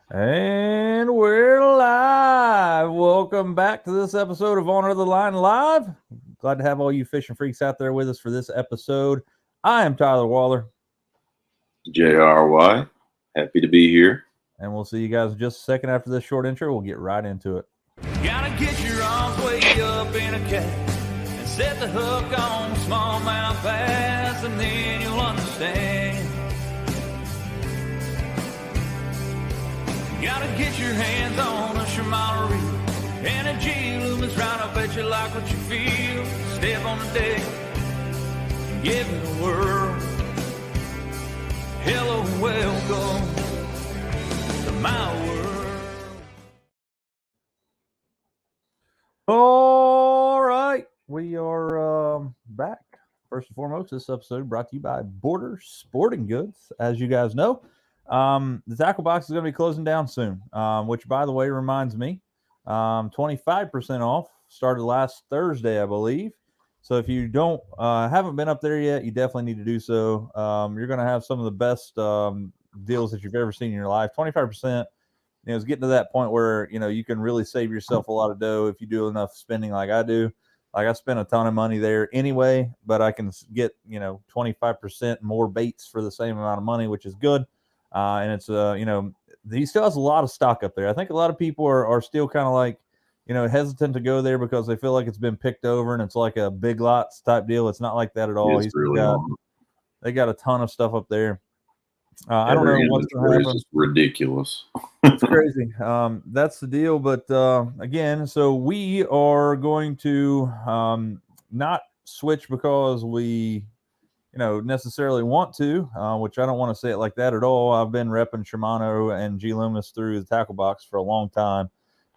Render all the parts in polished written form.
And we're live. Welcome back to this episode of OnAnotherLine Live. Glad to have all you fishing freaks out there with us for this episode. I am Tyler Waller, JRY. Happy to be here. and we'll see you guys in just a second after this short intro. We'll get right into it. Gotta get your arms way up in a cast and set the hook on smallmouth bass, and then you'll understand. Gotta get your hands on a Shimano reel and a G-Loomis round. I bet you like what you feel. Step on the deck and give it a whirl. Hello, welcome to my world. All right, we are back. First and foremost, this episode brought to you by Border Sporting Goods. As you guys know, the tackle box is going to be closing down soon, which, by the way, reminds me, 25% off started last Thursday, I believe. So if you haven't been up there yet, you definitely need to do so. You're going to have some of the best deals that you've ever seen in your life. 25%. It's getting to that point where you can really save yourself a lot of dough if you do enough spending like I do. Like I spent a ton of money there anyway, but I can get 25% more baits for the same amount of money, which is good. And it's he still has a lot of stock up there. I think a lot of people are still kind of like hesitant to go there because they feel like it's been picked over and it's like a Big Lots type deal. It's not like that at all. They got a ton of stuff up there. I don't know what's going to happen. It's ridiculous. It's crazy. That's the deal. But again, so we are going to not switch because we necessarily want to, which I don't want to say it like that at all. I've been repping Shimano and G-Loomis through the tackle box for a long time.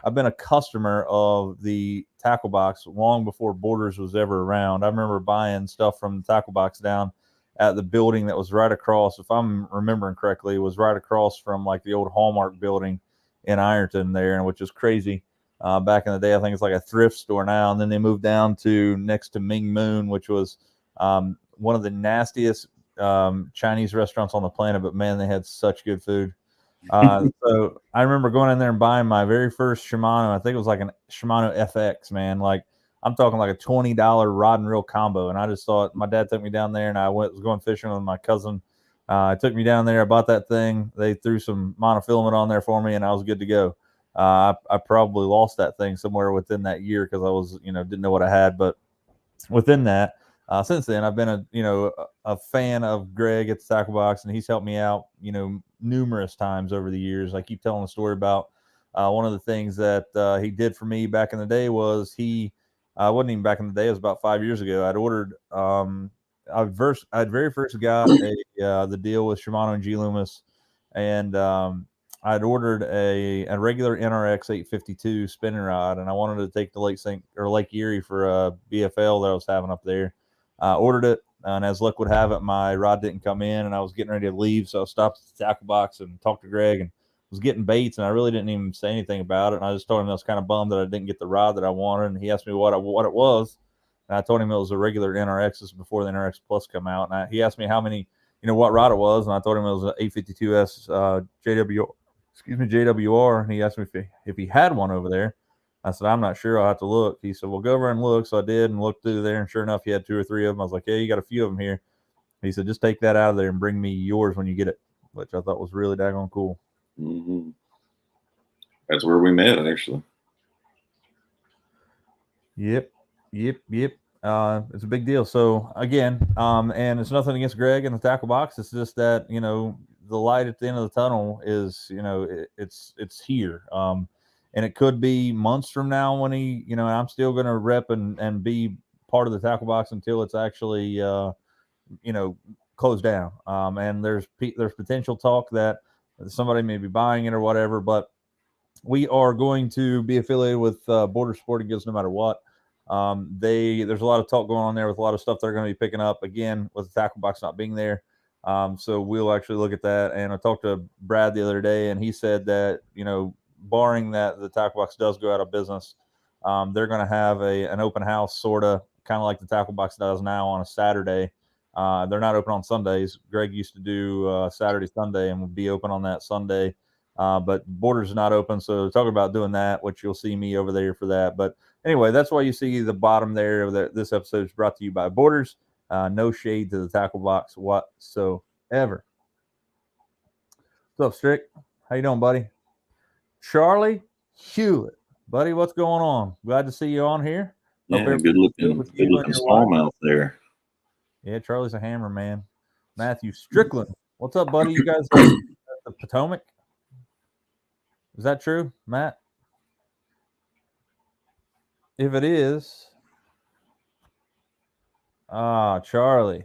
I've been a customer of the tackle box long before Borders was ever around. I remember buying stuff from the tackle box down at the building that was right across, if I'm remembering correctly, it was right across from like the old Hallmark building in Ironton there, which is crazy. Back in the day, I think it's like a thrift store now. And then they moved down to next to Ming Moon, which was one of the nastiest Chinese restaurants on the planet, but man, they had such good food. So I remember going in there and buying my very first Shimano. I think it was like a Shimano FX, man. Like I'm talking like a $20 rod and reel combo. And I just thought, my dad took me down there and I was going fishing with my cousin. Took me down there. I bought that thing. They threw some monofilament on there for me and I was good to go. I probably lost that thing somewhere within that year because I was, didn't know what I had. But within that, since then, I've been a fan of Greg at the tackle box, and he's helped me out, numerous times over the years. I keep telling the story about one of the things that he did for me back in the day was he wasn't even back in the day. It was about 5 years ago. I'd ordered I'd very first got the deal with Shimano and G-Loomis, and I'd ordered a regular NRX 852 spinning rod, and I wanted to take to Lake Erie for a BFL that I was having up there. Ordered it, and as luck would have it, my rod didn't come in, and I was getting ready to leave, so I stopped at the tackle box and talked to Greg, and was getting baits, and I really didn't even say anything about it, and I just told him I was kind of bummed that I didn't get the rod that I wanted, and he asked me what it was, and I told him it was a regular NRX. This before the NRX Plus come out, and he asked me how many, what rod it was, and I told him it was an 852S JWR, and he asked me if he had one over there. I said, I'm not sure. I'll have to look. He said, well, go over and look. So I did and looked through there, and sure enough, he had 2 or 3 of them. I was like, yeah, you got a few of them here. He said, just take that out of there and bring me yours when you get it, which I thought was really daggone cool. Mm-hmm. That's where we met, actually. Yep. It's a big deal. So again, and it's nothing against Greg and the tackle box. It's just that, the light at the end of the tunnel is, it's here. And it could be months from now when he, I'm still going to rep and be part of the tackle box until it's actually, closed down. And there's potential talk that somebody may be buying it or whatever, but we are going to be affiliated with Border Sporting Goods no matter what. There's a lot of talk going on there with a lot of stuff they're going to be picking up again with the tackle box not being there. So we'll actually look at that. And I talked to Brad the other day, and he said that, barring that the tackle box does go out of business, they're going to have an open house, sort of kind of like the tackle box does now on a Saturday. They're not open on Sundays. Greg used to do Saturday, Sunday, and would be open on that Sunday but Borders is not open. So talk about doing that, which you'll see me over there for that. But anyway, that's why you see the bottom there. This episode is brought to you by Borders. No shade to the tackle box whatsoever. What's up, Strick? How you doing, buddy? Charlie Hewlett, buddy, what's going on? Glad to see you on here. Yeah, good looking smallmouth there. Yeah, Charlie's a hammer, man. Matthew Strickland, what's up, buddy? You guys at the Potomac? Is that true, Matt? If it is, Charlie.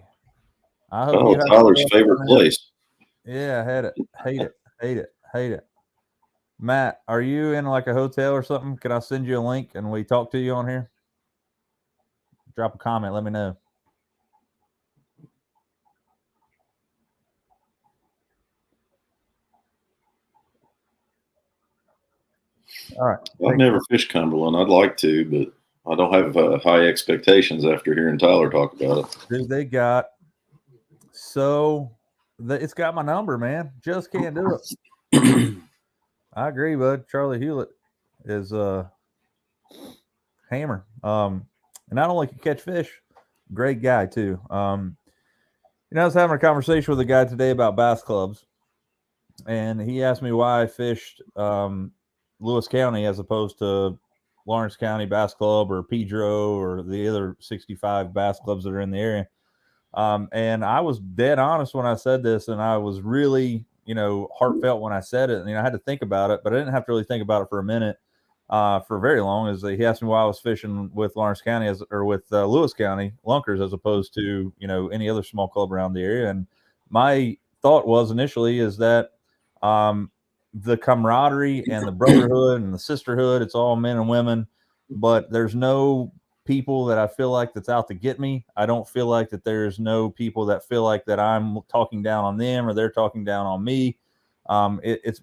I hope you have Tyler's favorite place. Yeah, hate it. Matt, are you in like a hotel or something? Can I send you a link and we talk to you on here? Drop a comment, let me know. All right. Well, I've never fished Cumberland. I'd like to, but I don't have high expectations after hearing Tyler talk about it. Dude, it's got my number, man. Just can't do it. I agree, bud. Charlie Hewlett is a hammer. And not only can catch fish, great guy too. I was having a conversation with a guy today about bass clubs, and he asked me why I fished Lewis County as opposed to Lawrence County Bass Club or Pedro or the other 65 bass clubs that are in the area. And I was dead honest when I said this, and I was really, heartfelt when I said it. And I had to think about it, but I didn't have to really think about it for a minute, for very long. As he asked me why I was fishing with Lawrence County with Lewis County Lunkers as opposed to any other small club around the area. And my thought was initially is that the camaraderie and the brotherhood and the sisterhood, it's all men and women, but there's no people that I feel like that's out to get me. I don't feel like that there's no people that feel like that I'm talking down on them or they're talking down on me.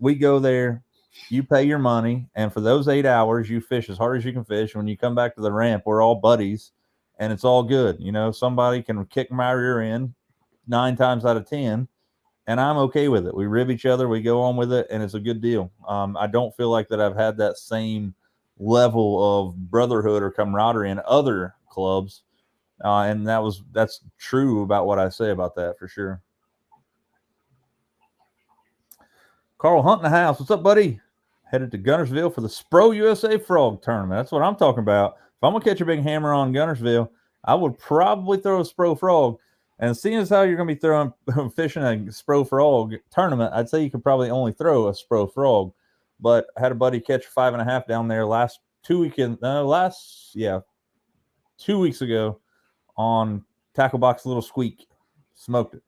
We go there, you pay your money, and for those 8 hours, you fish as hard as you can fish. When you come back to the ramp, we're all buddies, and it's all good. Somebody can kick my rear end 9 times out of 10, and I'm okay with it. We rib each other, we go on with it, and it's a good deal. I don't feel like that I've had that same level of brotherhood or camaraderie in other clubs, and that's true about what I say about that for sure. Carl Hunt in the house. What's up, buddy? Headed to Guntersville for the Spro USA Frog Tournament. That's what I'm talking about. If I'm gonna catch a big hammer on Guntersville, I would probably throw a Spro Frog. And seeing as how you're gonna be fishing a Spro Frog tournament, I'd say you could probably only throw a Spro Frog. But I had a buddy catch 5.5 down there 2 weeks ago on Tackle Box Little Squeak. Smoked it.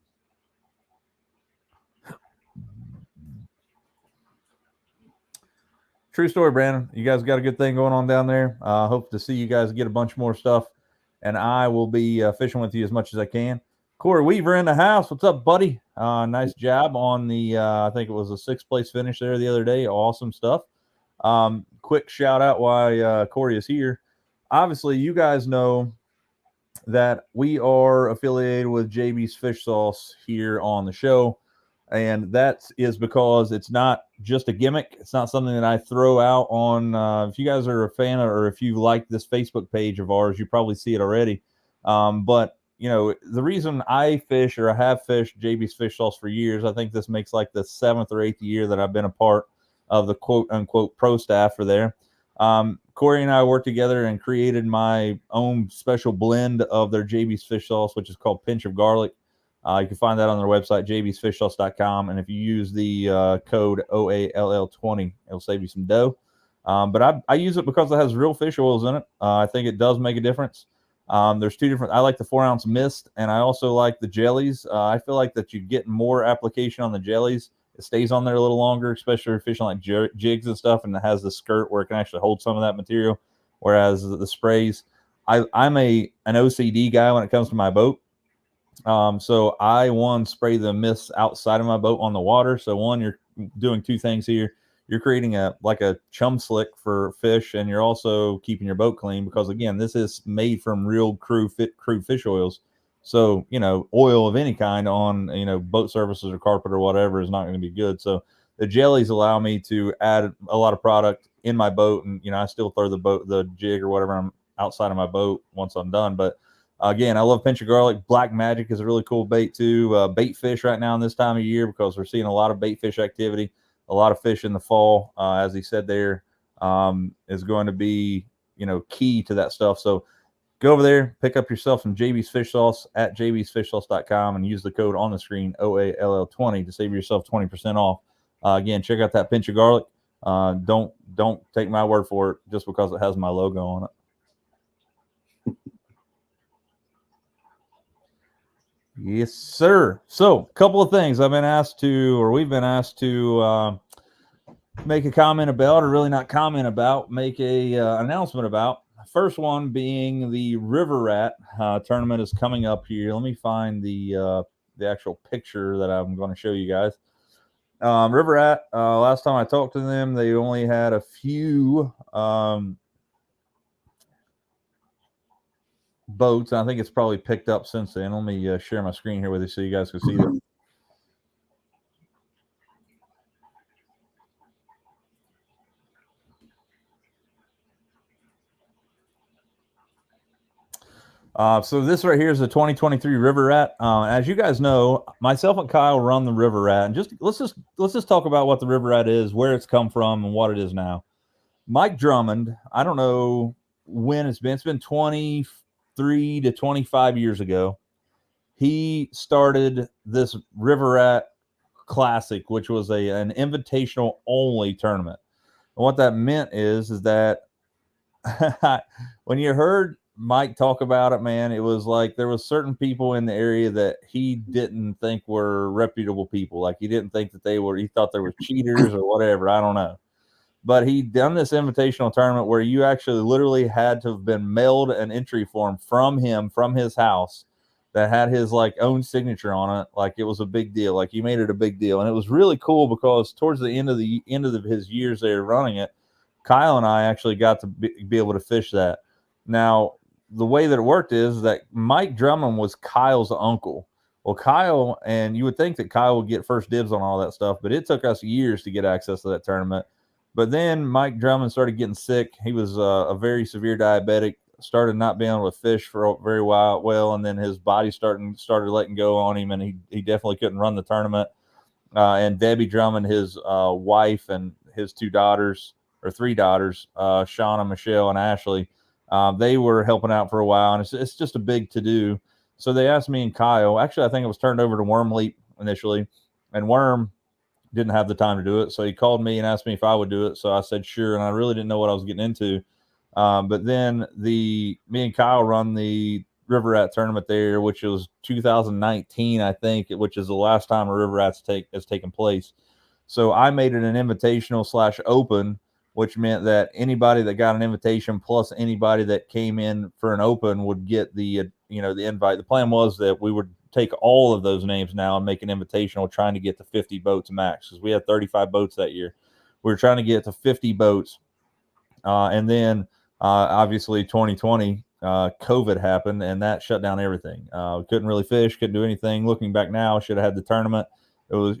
True story, Brandon. You guys got a good thing going on down there. Hope to see you guys get a bunch more stuff, and I will be fishing with you as much as I can. Corey Weaver in the house. What's up, buddy? Nice job on the, I think it was a 6th place finish there the other day. Awesome stuff. Quick shout out why Corey is here. Obviously, you guys know that we are affiliated with JB's Fish Sauce here on the show. And that is because it's not just a gimmick. It's not something that I throw out on. If you guys are a fan or if you like this Facebook page of ours, you probably see it already. But the reason I fish or I have fished JB's Fish Sauce for years, I think this makes like the 7th or 8th year that I've been a part of the quote unquote pro staff for there. Corey and I worked together and created my own special blend of their JB's Fish Sauce, which is called Pinch of Garlic. You can find that on their website, jbsfishsauce.com. And if you use the code OALL20, it'll save you some dough. But I use it because it has real fish oils in it. I think it does make a difference. There's 2 different. I like the 4-ounce mist, and I also like the jellies. I feel like that you get more application on the jellies. It stays on there a little longer, especially if you're fishing like jigs and stuff, and it has the skirt where it can actually hold some of that material. Whereas the sprays, I'm an OCD guy when it comes to my boat. So I spray the mist outside of my boat on the water. So you're doing 2 things here. You're creating a chum slick for fish, and you're also keeping your boat clean because again, this is made from real crude fish oils. So, oil of any kind on, boat surfaces or carpet or whatever is not going to be good. So The jellies allow me to add a lot of product in my boat, and I still throw the jig or whatever I'm outside of my boat once I'm done. But again, I love pinch of garlic. Black magic is a really cool bait too. Bait fish right now in this time of year, because we're seeing a lot of bait fish activity, a lot of fish in the fall, as he said there, is going to be key to that stuff. So go over there, pick up yourself some JB's Fish Sauce at jbsfishsauce.com and use the code on the screen, OALL20, to save yourself 20% off. Again, check out that pinch of garlic. Don't take my word for it just because it has my logo on it. Yes, sir. So, a couple of things we've been asked to make a comment about, or really not comment about, make a announcement about. First one being the River Rat tournament is coming up here. Let me find the actual picture that I'm going to show you guys. River Rat, last time I talked to them, they only had a few boats. I think it's probably picked up since then. Let me share my screen here with you so you guys can see them. So this right here is the 2023 River Rat. As you guys know, myself and Kyle run the River Rat, and let's just talk about what the River Rat is, where it's come from, and what it is now. Mike Drummond, I don't know when it's been. It's been 23 to 25 years ago. He started this River Rat Classic, which was an invitational only tournament. And what that meant is that when you heard Mike talk about it, man, it was like there was certain people in the area that he didn't think were reputable people. Like he didn't think that he thought they were cheaters or whatever. I don't know. But he done this invitational tournament where you actually literally had to have been mailed an entry form from him, from his house, that had his own signature on it. Like it was a big deal. Like he made it a big deal. And it was really cool because towards the end of his years there running it, Kyle and I actually got to be able to fish that. Now, the way that it worked is that Mike Drummond was Kyle's uncle. Well, Kyle, and you would think that Kyle would get first dibs on all that stuff, but it took us years to get access to that tournament. But then Mike Drummond started getting sick. He was a very severe diabetic, started not being able to fish for a very well, and then his body started letting go on him, and he definitely couldn't run the tournament. And Debbie Drummond, his wife, and his three daughters, Shauna, Michelle, and Ashley, they were helping out for a while, and it's just a big to-do. So they asked me and Kyle. Actually, I think it was turned over to Worm Leap initially, and Worm didn't have the time to do it. So he called me and asked me if I would do it. So I said, sure. And I really didn't know what I was getting into. But then me and Kyle run the River Rat tournament there, which was 2019, I think, which is the last time a River Rats has taken place. So I made it an invitational / open, which meant that anybody that got an invitation plus anybody that came in for an open would get the invite. The plan was that we would take all of those names now and make an invitational, trying to get to 50 boats max, because we had 35 boats that year. We were trying to get to 50 boats. And then obviously 2020, COVID happened, and that shut down everything. Couldn't really fish, couldn't do anything. Looking back now, should have had the tournament. It was,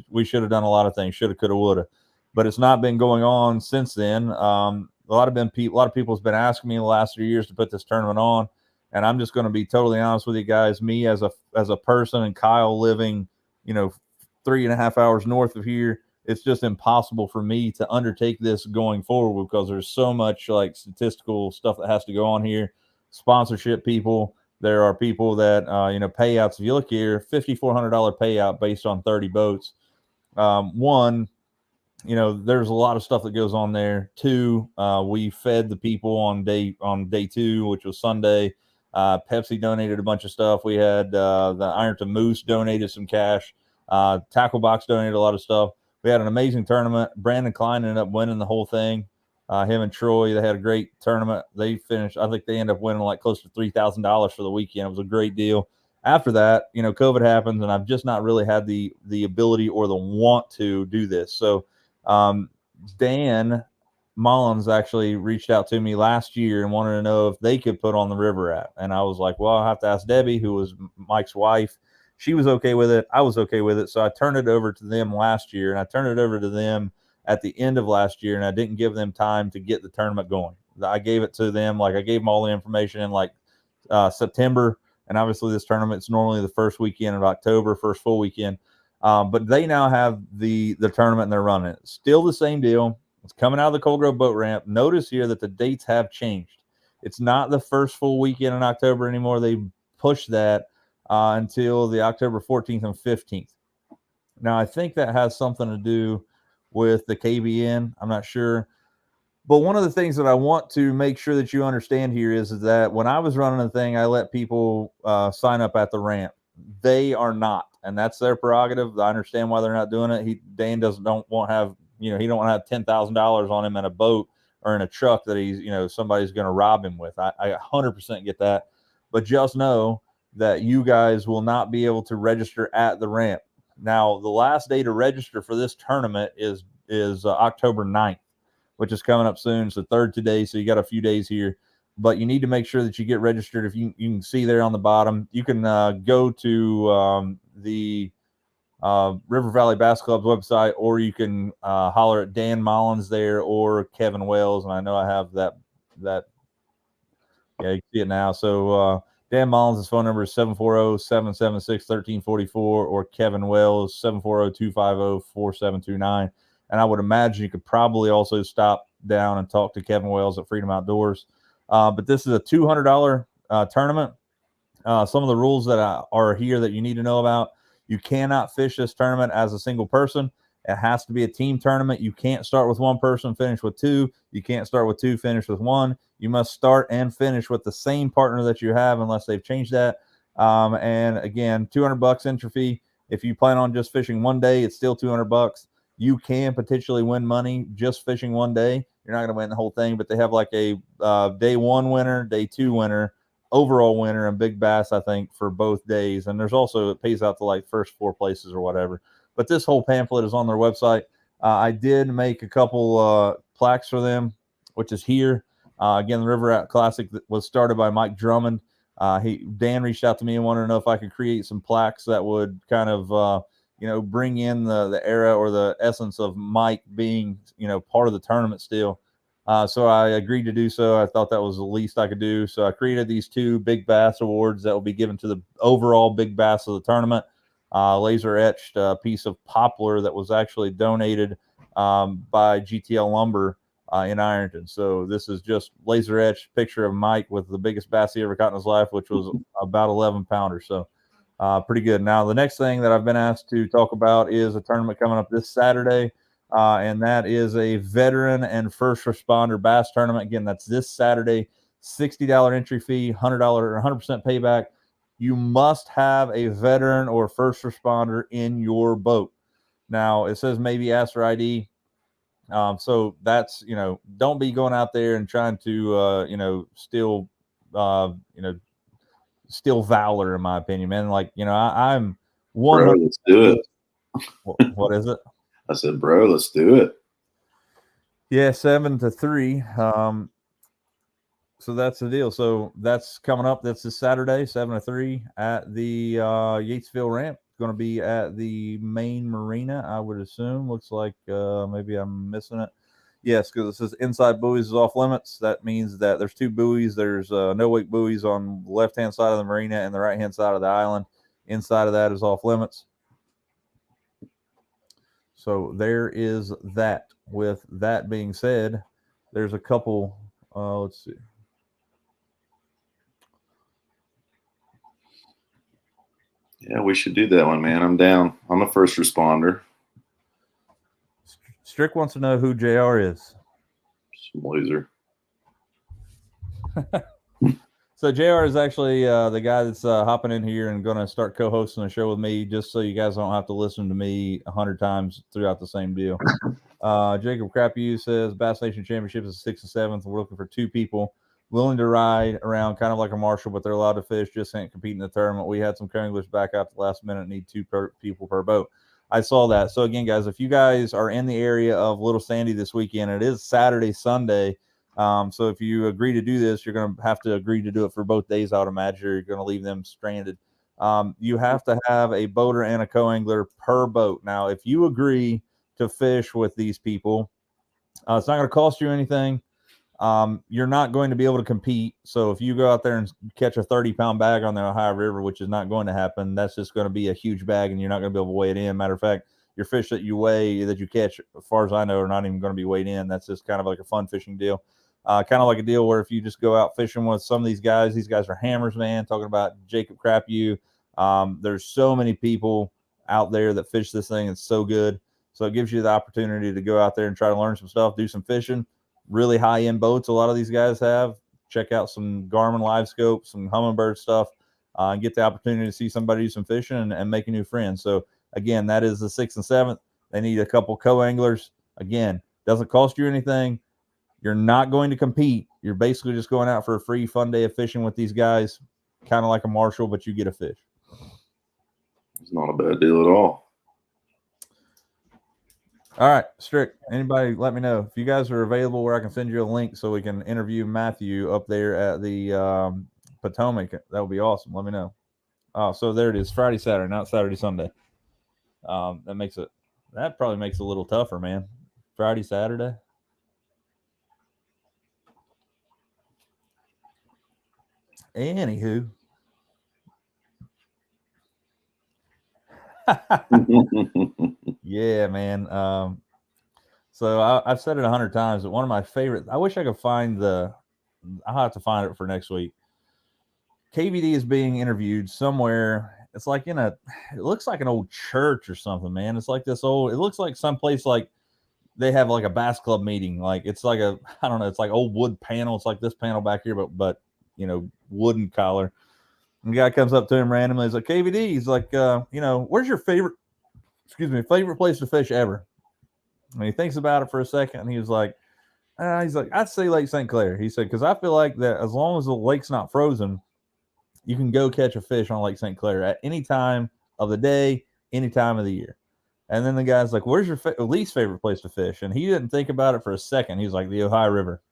we should have done a lot of things, shoulda, coulda, woulda. But it's not been going on since then. A lot of people has been asking me in the last 3 years to put this tournament on, and I'm just going to be totally honest with you guys. Me as a person, and Kyle living, 3.5 hours north of here, it's just impossible for me to undertake this going forward because there's so much statistical stuff that has to go on here. Sponsorship people. There are people that payouts. If you look here, $5,400 payout based on 30 boats. One. There's a lot of stuff that goes on there. Two, we fed the people on day 2, which was Sunday. Pepsi donated a bunch of stuff. We had the Ironton Moose donated some cash. Tackle Box donated a lot of stuff. We had an amazing tournament. Brandon Klein ended up winning the whole thing. Him and Troy, they had a great tournament. They finished, I think they ended up winning close to $3,000 for the weekend. It was a great deal. After that, COVID happens, and I've just not really had the ability or the want to do this. So Dan Mullins actually reached out to me last year and wanted to know if they could put on the River Rat. And I was like, well, I'll have to ask Debbie, who was Mike's wife. She was okay with it. I was okay with it. So I turned it over to them last year, and I turned it over to them at the end of last year, and I didn't give them time to get the tournament going. I gave it to them, like I gave them all the information in like September, and obviously this tournament's normally the first weekend of October, first full weekend. But they now have the tournament and they're running it. Still the same deal. It's coming out of the Cold Grove boat ramp. Notice here that the dates have changed. It's not the first full weekend in October anymore. They pushed that until the October 14th and 15th. Now, I think that has something to do with the KBN. I'm not sure. But one of the things that I want to make sure that you understand here is that when I was running the thing, I let people sign up at the ramp. They are not, and that's their prerogative. I understand why they're not doing it. Dan don't want to have, he don't want to have $10,000 on him in a boat or in a truck that he's, somebody's going to rob him with. I 100% get that, but just know that you guys will not be able to register at the ramp. Now, the last day to register for this tournament is October 9th, which is coming up soon. It's the third today, so you got a few days here. But you need to make sure that you get registered. If you can see there on the bottom, you can go to the River Valley Bass Club's website, or you can holler at Dan Mullins there or Kevin Wells. And I know I have that. Yeah, you can see it now. So Dan Mullins' phone number is 740-776-1344, or Kevin Wells, 740-250-4729. And I would imagine you could probably also stop down and talk to Kevin Wells at Freedom Outdoors. But this is a $200 tournament. Some of the rules that are here that you need to know about: you cannot fish this tournament as a single person. It has to be a team tournament. You can't start with one person, finish with two. You can't start with two, finish with one. You must start and finish with the same partner that you have, unless they've changed that. And again, $200 entry fee. If you plan on just fishing one day, it's still $200. You can potentially win money just fishing one day. You're not going to win the whole thing, but they have like a day one winner, day two winner, overall winner, and big bass, I think, for both days. And there's also, it pays out to like first four places or whatever. But this whole pamphlet is on their website. I did make a couple plaques for them, which is here. Again, the River Out Classic was started by Mike Drummond. Dan reached out to me and wanted to know if I could create some plaques that would kind of bring in the era or the essence of Mike being, part of the tournament still. So I agreed to do so. I thought that was the least I could do. So I created these two Big Bass awards that will be given to the overall Big Bass of the tournament. Laser etched piece of poplar that was actually donated by GTL Lumber in Ironton. So this is just laser etched picture of Mike with the biggest bass he ever caught in his life, which was about 11 pounder. So pretty good. Now, the next thing that I've been asked to talk about is a tournament coming up this Saturday, and that is a veteran and first responder bass tournament. Again, that's this Saturday, $60 entry fee, $100 or 100% payback. You must have a veteran or first responder in your boat. Now, it says maybe ask for ID. So that's, don't be going out there and trying to, steal valor, in my opinion, man. Like, I'm 100. Bro, let's do it. What is it? I said, bro, let's do it. Yeah, 7-3. So that's the deal. So that's coming up. That's this Saturday, 7-3 at the Yatesville ramp. It's going to be at the main marina, I would assume. Looks like maybe I'm missing it. Yes, because it says inside buoys is off limits. That means that there's two buoys. There's no wake buoys on the left-hand side of the marina and the right-hand side of the island. Inside of that is off limits. So there is that. With that being said, there's a couple. Let's see. Yeah, we should do that one, man. I'm down. I'm a first responder. Strick wants to know who JR is. Some loser. So JR is actually the guy that's hopping in here and going to start co-hosting a show with me, just so you guys don't have to listen to me 100 times throughout the same deal. Jacob Crapu says Bass Nation Championship is the 6th and 7th. We're looking for two people willing to ride around, kind of like a marshal, but they're allowed to fish, just can't compete in the tournament. We had some Kringlers back out the last minute, need two people per boat. I saw that. So again, guys, if you guys are in the area of Little Sandy this weekend, it is Saturday, Sunday. So if you agree to do this, you're going to have to agree to do it for both days. I would imagine you're going to leave them stranded. You have to have a boater and a co-angler per boat. Now, if you agree to fish with these people, it's not going to cost you anything. You're not going to be able to compete. So if you go out there and catch a 30-pound bag on the Ohio River, which is not going to happen, that's just going to be a huge bag and you're not going to be able to weigh it in. Matter of fact, your fish that you weigh, that you catch, as far as I know, are not even going to be weighed in. That's just kind of like a fun fishing deal. Kind of like a deal where if you just go out fishing with some of these guys are hammers, man, talking about Jacob Crapu. There's so many people out there that fish this thing. It's so good. So it gives you the opportunity to go out there and try to learn some stuff, do some fishing. Really high-end boats a lot of these guys have. Check out some Garmin Live Scope, some Humminbird stuff, and get the opportunity to see somebody do some fishing and make a new friend. So, again, that is the 6th and 7th. They need a couple co-anglers. Again, doesn't cost you anything. You're not going to compete. You're basically just going out for a free, fun day of fishing with these guys, kind of like a marshal, but you get a fish. It's not a bad deal at all. All right, Strick, anybody let me know. If you guys are available where I can send you a link so we can interview Matthew up there at the Potomac, that would be awesome. Let me know. Oh, so there it is, Friday, Saturday, not Saturday, Sunday. That probably makes it a little tougher, man. Friday, Saturday. Anywho. Yeah, man. So I've said it 100 times, but one of my favorite, I wish I could find I'll have to find it for next week. KVD is being interviewed somewhere. It's like it looks like an old church or something, man. It's like it looks like someplace like they have like a bass club meeting. Like it's like I don't know, it's like old wood panel. It's like this panel back here, but wooden collar. And the guy comes up to him randomly. He's like, KVD, he's like, where's your favorite place to fish ever? And he thinks about it for a second, and he was like, I'd say Lake St. Clair. He said, because I feel like that as long as the lake's not frozen, you can go catch a fish on Lake St. Clair at any time of the day, any time of the year. And then the guy's like, where's your least favorite place to fish? And he didn't think about it for a second. He was like, the Ohio River.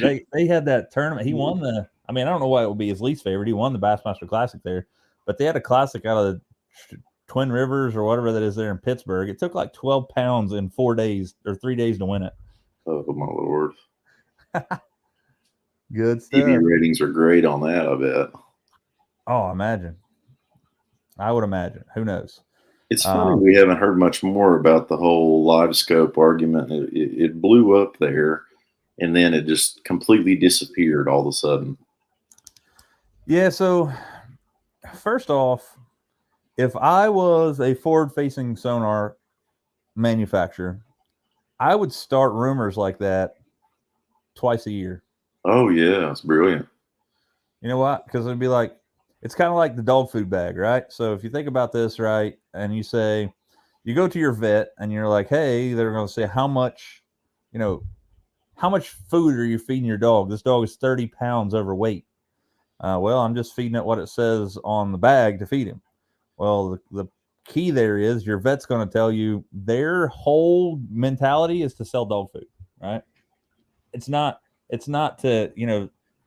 They had that tournament. He won I don't know why it would be his least favorite. He won the Bassmaster Classic there, but they had a classic out of the Twin Rivers or whatever that is there in Pittsburgh. It took like 12 pounds in 4 days or 3 days to win it. Oh, my Lord. Good stuff. TV ratings are great on that, I bet. Oh, imagine. I would imagine. Who knows? It's funny we haven't heard much more about the whole live scope argument. It blew up there, and then it just completely disappeared all of a sudden. Yeah, so first off, if I was a forward-facing sonar manufacturer, I would start rumors like that twice a year. Oh, yeah. It's brilliant. You know what? Because it'd be like, it's kind of like the dog food bag, right? So if you think about this, right, and you say, you go to your vet and you're like, hey, they're going to say, how much food are you feeding your dog? This dog is 30 pounds overweight. Well, I'm just feeding it what it says on the bag to feed him. Well, the key there is your vet's going to tell you their whole mentality is to sell dog food, right? It's not to,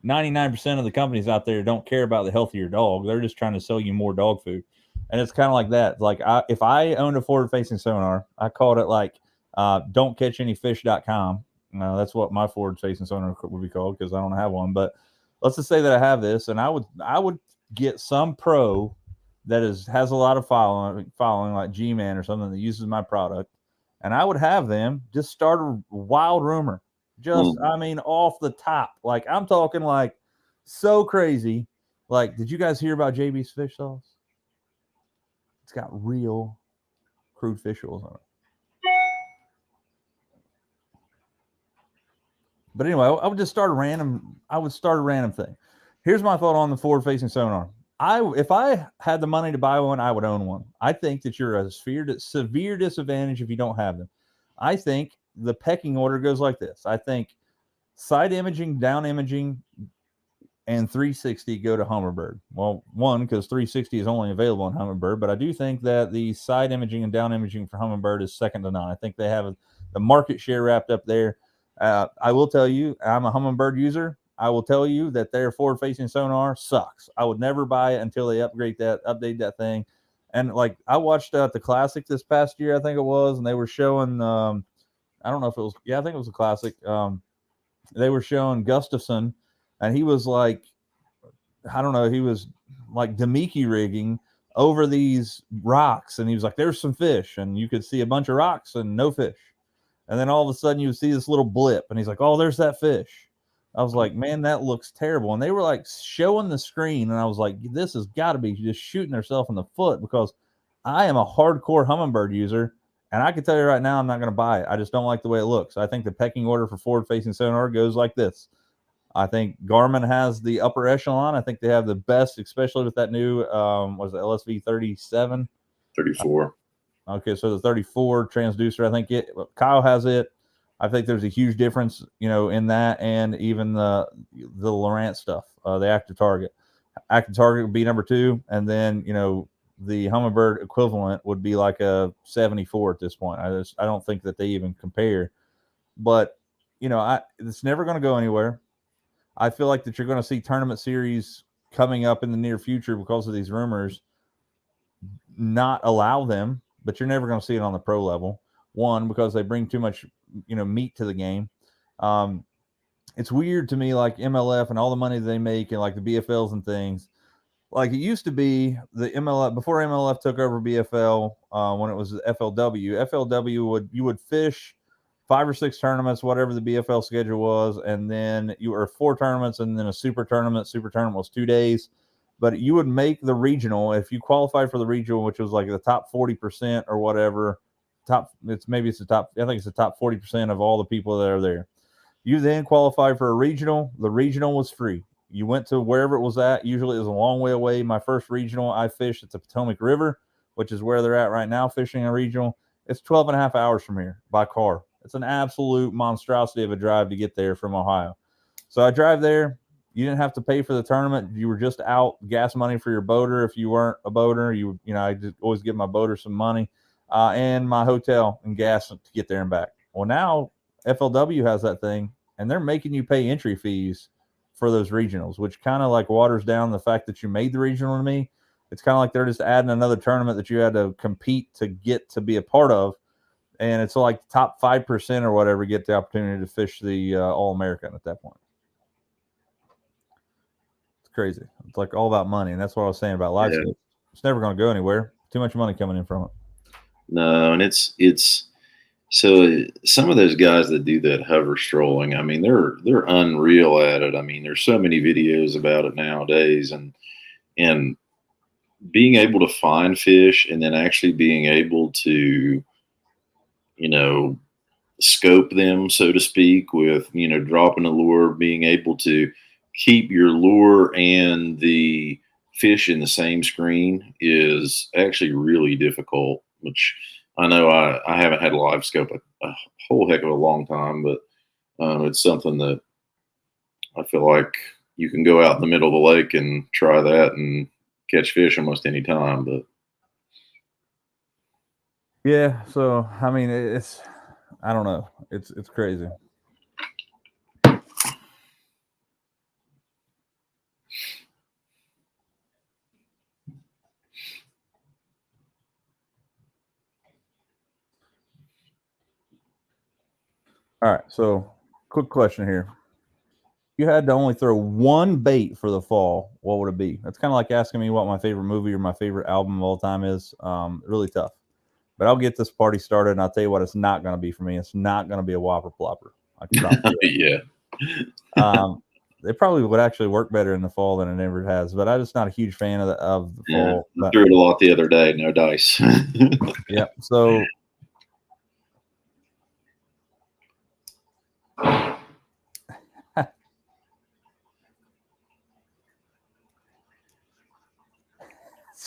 99% of the companies out there don't care about the health of your dog. They're just trying to sell you more dog food. And it's kind of like that. Like if I owned a forward-facing sonar, I called it like don'tcatchanyfish.com. That's what my forward-facing sonar would be called because I don't have one. But let's just say that I have this, and I would get some pro that has a lot of following like G-Man or something that uses my product, and I would have them just start a wild rumor. Off the top. Like, I'm talking like so crazy. Like, did you guys hear about JB's fish sauce? It's got real crude fish oils on it. But anyway, I would just start a random thing. Here's my thought on the forward-facing sonar. If I had the money to buy one, I would own one. I think that you're at a severe disadvantage if you don't have them. I think the pecking order goes like this. I think side imaging, down imaging, and 360 go to Humminbird. Well, one, because 360 is only available on Humminbird, but I do think that the side imaging and down imaging for Humminbird is second to none. I think they have the market share wrapped up there. I will tell you, I'm a Humminbird user. I will tell you that their forward-facing sonar sucks. I would never buy it until they update that thing. And like I watched the Classic this past year, I think it was, and they were showing. I don't know if it was. Yeah, I think it was a Classic. They were showing Gustafson, and he was like, I don't know, he was like Demiki rigging over these rocks, and he was like, "There's some fish," and you could see a bunch of rocks and no fish. And then all of a sudden you see this little blip, and he's like, "Oh, there's that fish." I was like, "Man, that looks terrible." And they were like showing the screen, and I was like, "This has got to be just shooting themselves in the foot," because I am a hardcore Humminbird user, and I can tell you right now, I'm not going to buy it. I just don't like the way it looks. I think the pecking order for forward-facing sonar goes like this. I think Garmin has the upper echelon. I think they have the best, especially with that new, was it LSV 37? 34. Okay, so the 34 transducer, I think Kyle has it. I think there's a huge difference, in that, and even the Lowrance stuff, the active target. Active target would be number 2, and then the Humminbird equivalent would be like a 74 at this point. I don't think that they even compare, but it's never going to go anywhere. I feel like that you're going to see tournament series coming up in the near future because of these rumors not allow them, but you're never going to see it on the pro level. One, because they bring too much, meat to the game. It's weird to me, like MLF and all the money they make and like the BFLs and things. Like it used to be the MLF before MLF took over BFL, when it was FLW you would fish 5 or 6 tournaments, whatever the BFL schedule was, and then you were 4 tournaments and then a super tournament. Super tournament was 2 days, but you would make the regional if you qualified for the regional, which was like the top 40% or whatever. I think it's the top 40% of all the people that are there. You then qualified for a regional. The regional was free. You went to wherever it was at. Usually it was a long way away. My first regional, I fished at the Potomac River, which is where they're at right now, fishing a regional. It's 12 and a half hours from here by car. It's an absolute monstrosity of a drive to get there from Ohio. So I drive there. You didn't have to pay for the tournament. You were just out gas money for your boater. If you weren't a boater, I just always give my boater some money, and my hotel and gas to get there and back. Well, now FLW has that thing, and they're making you pay entry fees for those regionals, which kind of like waters down the fact that you made the regional to me. It's kind of like they're just adding another tournament that you had to compete to get to be a part of. And it's like top 5% or whatever get the opportunity to fish the All-American at that point. It's crazy. It's like all about money. And that's what I was saying about live scope. It's never going to go anywhere. Too much money coming in from it. No, and it's so some of those guys that do that hover strolling, I mean, they're unreal at it. I mean, there's so many videos about it nowadays, and being able to find fish and then actually being able to, scope them, so to speak, with, dropping a lure, being able to keep your lure and the fish in the same screen is actually really difficult, which I know I haven't had a live scope a whole heck of a long time, but it's something that I feel like you can go out in the middle of the lake and try that and catch fish almost any time. But yeah, so I mean, I don't know, it's crazy. All right, so quick question here. You had to only throw one bait for the fall, what would it be? That's kind of like asking me what my favorite movie or my favorite album of all time is. Really tough. But I'll get this party started, and I'll tell you what it's not going to be for me. It's not going to be a Whopper Plopper. I can promise you. Yeah. It probably would actually work better in the fall than it ever has, but I'm just not a huge fan of the fall. I threw it a lot the other day. No dice. Yeah, so...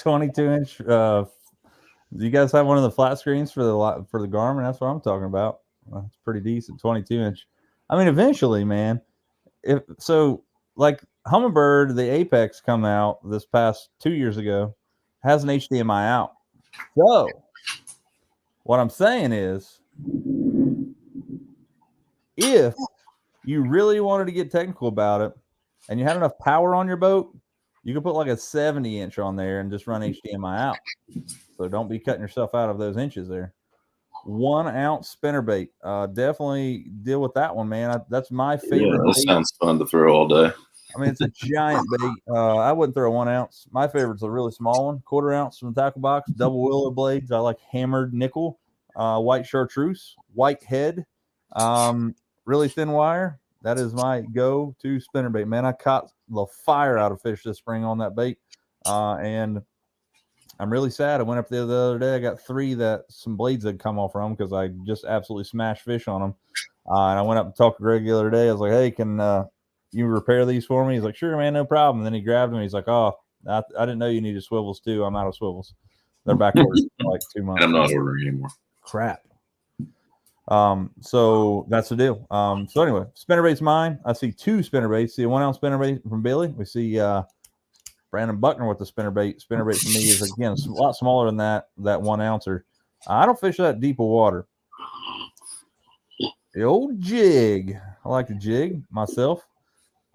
$22-inch. Do you guys have one of the flat screens for the Garmin? That's what I'm talking about. It's pretty decent, 22-inch. I mean, eventually, man. Like Humminbird, the Apex come out this past 2 years ago, has an HDMI out. So what I'm saying is, if you really wanted to get technical about it, and you had enough power on your boat, you could put like a 70-inch on there and just run HDMI out. So don't be cutting yourself out of those inches there. 1 ounce spinnerbait. Definitely deal with that one, man. That's my favorite. Yeah, that sounds fun to throw all day. I mean, it's a giant bait. I wouldn't throw 1 ounce. My favorite's a really small one, 1/4 ounce from the tackle box, double willow blades. I like hammered nickel, white chartreuse, white head, really thin wire. That is my go-to spinnerbait, man. I caught the fire out of fish this spring on that bait, and I'm really sad. I went up there the other day. I got 3 that some blades had come off from because I just absolutely smashed fish on them. And I went up and talked to Greg the other day. I was like, hey, can you repair these for me? He's like, sure, man, no problem. And then he grabbed them. He's like, oh, I didn't know you needed swivels too. I'm out of swivels. They're back ordered for like 2 months. I'm not ordering anymore. Crap. So that's the deal. So anyway, spinnerbait's mine. I see 2 spinnerbaits. See a 1 ounce spinnerbait from Billy. We see Brandon Buckner with the spinnerbait. Spinnerbait for me is again a lot smaller than that 1 ouncer. I don't fish that deep of water. The old jig. I like the jig myself.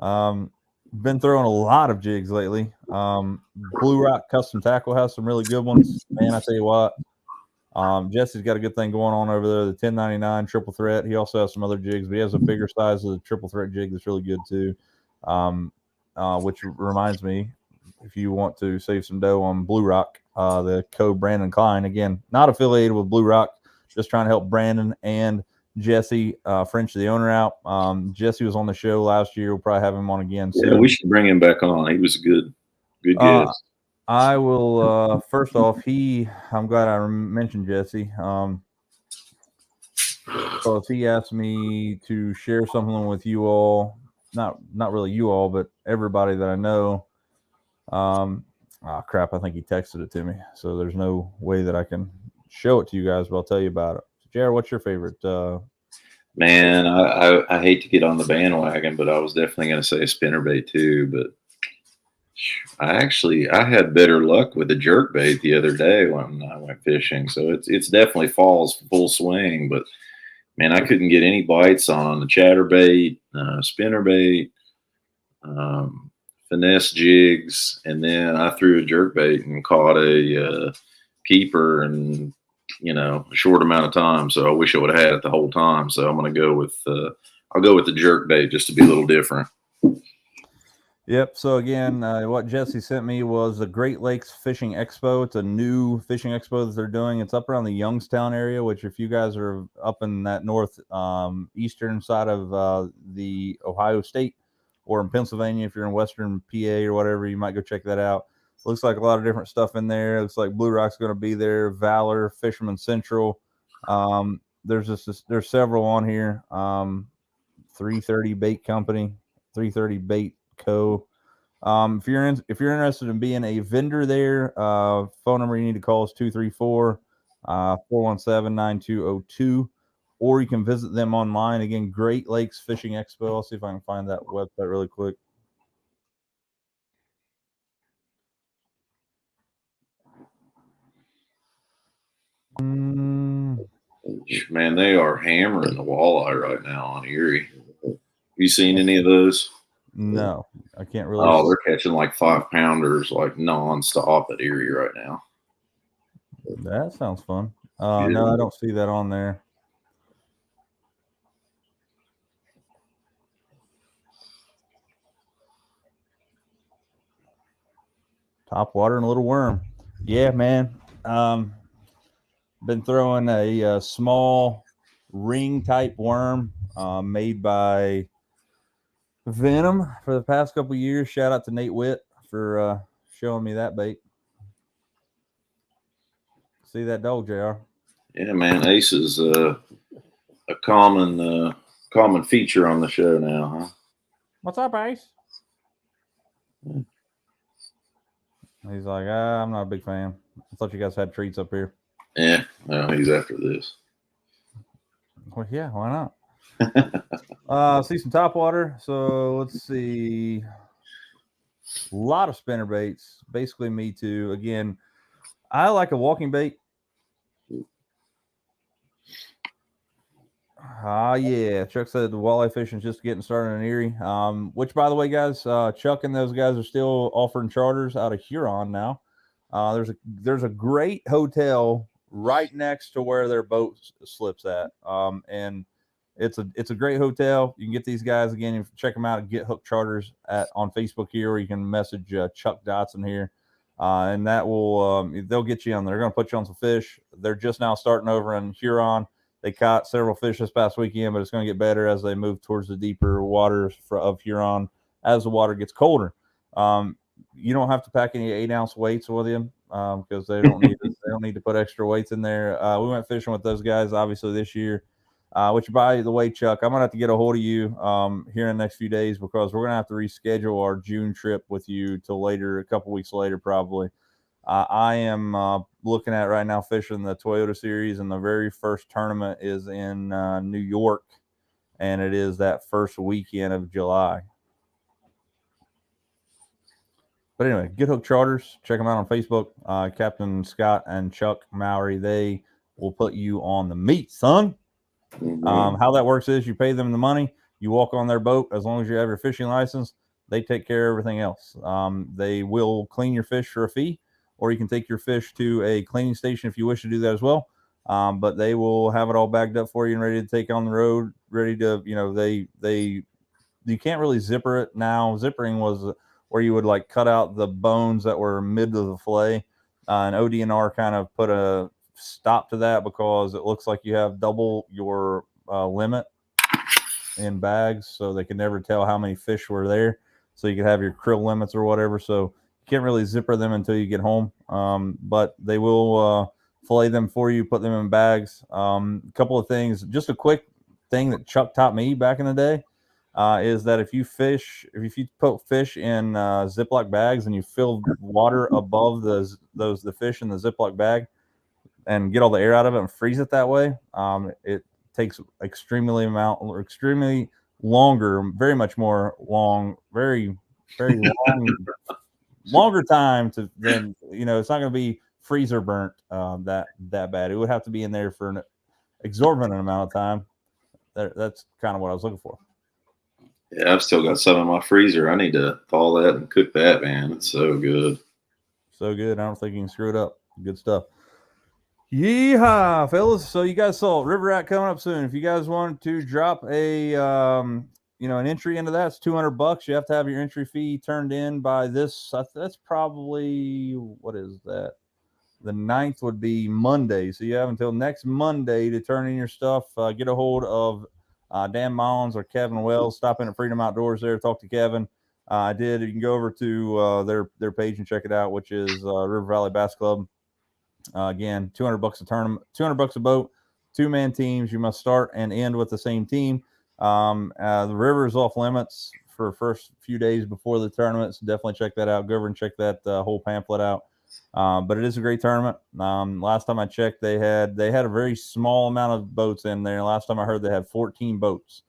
Been throwing a lot of jigs lately. Blue Rock Custom Tackle has some really good ones. Man, I tell you what. Jesse's got a good thing going on over there. The 1099 triple threat. He also has some other jigs, but he has a bigger size of the triple threat jig that's really good too. Which reminds me, if you want to save some dough on Blue Rock, the code Brandon Klein, again, not affiliated with Blue Rock, just trying to help Brandon and Jesse French, the owner, out. Jesse was on the show last year. We'll probably have him on again soon. Yeah, we should bring him back on. He was a good guest. I will. First off, I'm glad I mentioned Jesse. Because he asked me to share something with you all, not really you all, but everybody that I know. Crap! I think he texted it to me, so there's no way that I can show it to you guys, but I'll tell you about it. Jared, what's your favorite? Man, I hate to get on the bandwagon, but I was definitely going to say a spinnerbait too. But I had better luck with a jerkbait the other day when I went fishing. So it's definitely fall's full swing. But man, I couldn't get any bites on the chatterbait, spinnerbait, finesse jigs, and then I threw a jerkbait and caught a keeper in a short amount of time. So I wish I would have had it the whole time. So I'm going to go with I'll go with the jerkbait just to be a little different. Yep. So again, what Jesse sent me was the Great Lakes Fishing Expo. It's a new fishing expo that they're doing. It's up around the Youngstown area, which if you guys are up in that north eastern side of the Ohio State, or in Pennsylvania, if you're in Western PA or whatever, you might go check that out. Looks like a lot of different stuff in there. Looks like Blue Rock's going to be there. Valor, Fisherman Central. There's several on here. 330 Bait Company, 330 Bait Co. If you're interested in being a vendor there, phone number you need to call is 234-417-9202, or you can visit them online. Again, Great Lakes Fishing Expo. I'll see if I can find that website really quick. Man, they are hammering the walleye right now on Erie. You seen any of those? No, I can't really. Oh, they're catching like 5-pounders like nonstop at Erie right now. That sounds fun. No, I don't see that on there. Top water and a little worm. Yeah, man. Been throwing a small ring type worm made by Venom for the past couple of years. Shout out to Nate Witt for showing me that bait. See that dog, JR? Yeah, man. Ace is a common feature on the show now, huh? What's up, Ace? He's like, I'm not a big fan. I thought you guys had treats up here. Yeah, no, he's after this. Well, yeah, why not? See some topwater. So let's see. A lot of spinner baits. Basically, me too. Again, I like a walking bait. Yeah. Chuck said the walleye fishing is just getting started in Erie. Which, by the way, guys, Chuck and those guys are still offering charters out of Huron now. There's a great hotel right next to where their boat slips at. And it's a great hotel. You can get these guys again. You can check them out at Get Hook Charters on Facebook here, or you can message Chuck Dotson here. And that will they'll get you on there. They're going to put you on some fish. They're just now starting over in Huron. They caught several fish this past weekend, but it's going to get better as they move towards the deeper waters of Huron as the water gets colder. You don't have to pack any 8-ounce weights with you because they don't need to put extra weights in there. We went fishing with those guys obviously this year. Which, by the way, Chuck, I'm gonna have to get a hold of you here in the next few days because we're gonna have to reschedule our June trip with you till later, a couple weeks later, probably. I am looking at right now fishing the Toyota Series, and the very first tournament is in New York, and it is that first weekend of July. But anyway, Get Hook Charters. Check them out on Facebook. Captain Scott and Chuck Mowry, they will put you on the meat, son. How that works is you pay them the money, you walk on their boat. As long as you have your fishing license, they take care of everything else. They will clean your fish for a fee, or you can take your fish to a cleaning station if you wish to do that as well. But they will have it all bagged up for you and ready to take on the road, ready to, you can't really zipper it now. Zippering was where you would like cut out the bones that were mid of the fillet. And ODNR kind of put a stop to that because it looks like you have double your limit in bags, so they can never tell how many fish were there. So you could have your krill limits or whatever. So you can't really zipper them until you get home. But they will fillet them for you, put them in bags. A couple of things, just a quick thing that Chuck taught me back in the day is that if you put fish in Ziploc bags and you fill water above the fish in the Ziploc bag and get all the air out of it and freeze it that way, it takes extremely longer, very much more long, very long, longer time than it's not going to be freezer burnt that bad. It would have to be in there for an exorbitant amount of time. That's kind of what I was looking for. Yeah, I've still got some in my freezer. I need to thaw that and cook that, man. It's so good. So good. I don't think you can screw it up. Good stuff. Yeehaw, fellas. So you guys saw River Rat coming up soon. If you guys want to drop a an entry into that, it's $200. You have to have your entry fee turned in by this. That's probably, what is that? The 9th would be Monday. So you have until next Monday to turn in your stuff. Get a hold of Dan Mullins or Kevin Wells. Stop in at Freedom Outdoors there. Talk to Kevin. You can go over to their page and check it out, which is River Valley Bass Club. Again, $200 a tournament, $200 a boat, 2-man teams. You must start and end with the same team. The river is off limits for first few days before the tournament, so definitely check that out. Go over and check that whole pamphlet out. But it is a great tournament. Last time I checked, they had a very small amount of boats in there. Last time I heard, they had 14 boats.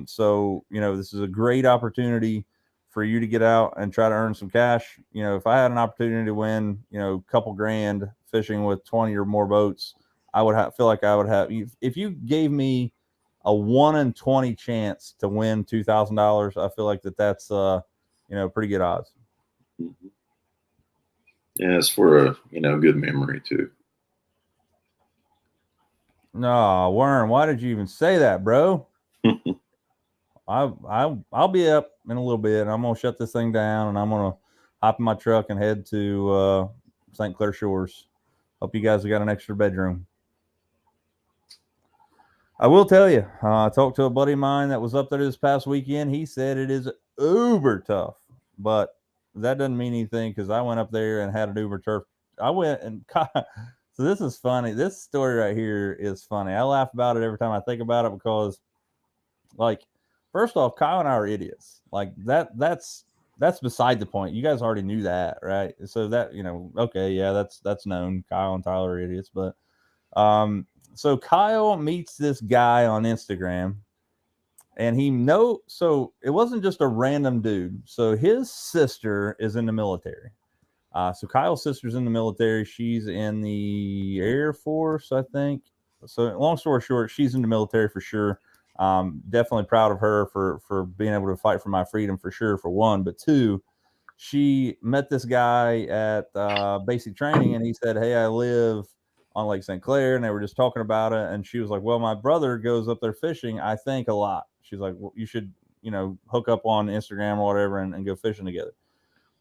So this is a great opportunity for you to get out and try to earn some cash. If I had an opportunity to win, a couple grand fishing with 20 or more boats, I would feel like I would have. If you gave me a 1 in 20 chance to win $2,000, I feel like that's pretty good odds. Mm-hmm. Yeah, it's for a good memory too. No, Warren, why did you even say that, bro? I'll be up in a little bit, and I'm gonna shut this thing down, and I'm gonna hop in my truck and head to St. Clair Shores. Hope you guys have got an extra bedroom. I will tell you, I talked to a buddy of mine that was up there this past weekend. He said it is uber tough, but that doesn't mean anything because I went up there and had an uber turf. I went and so this is funny. This story right here is funny. I laugh about it every time I think about it because, like, first off, Kyle and I are idiots. Like that's beside the point. You guys already knew that, right? So that, okay, yeah, that's known. Kyle and Tyler are idiots, but so Kyle meets this guy on Instagram, and so it wasn't just a random dude. So his sister is in the military. So Kyle's sister's in the military. She's in the Air Force, I think. So long story short, she's in the military for sure. Definitely proud of her for being able to fight for my freedom for sure, for one. But two, she met this guy at basic training, and he said, "Hey, I live on Lake St. Clair," and they were just talking about it. And she was like, "Well, my brother goes up there fishing, I think, a lot." She's like, "Well, you should, hook up on Instagram or whatever and go fishing together."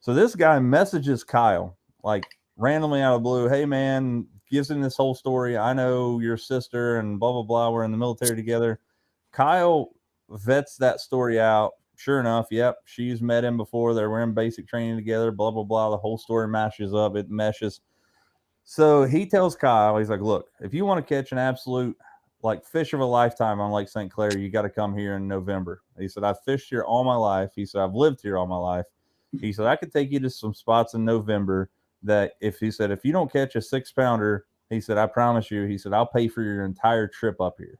So this guy messages Kyle like randomly out of the blue, "Hey man," gives him this whole story. "I know your sister and blah blah blah. We're in the military together." Kyle vets that story out. Sure enough, yep, she's met him before. They were in basic training together. Blah blah blah. The whole story matches up. It meshes. So he tells Kyle, he's like, "Look, if you want to catch an absolute like fish of a lifetime on Lake St. Clair, you got to come here in November." He said, "I've fished here all my life." He said, "I've lived here all my life." He said, "I could take you to some spots in November that if you don't catch a 6-pounder, he said, I promise you," he said, "I'll pay for your entire trip up here."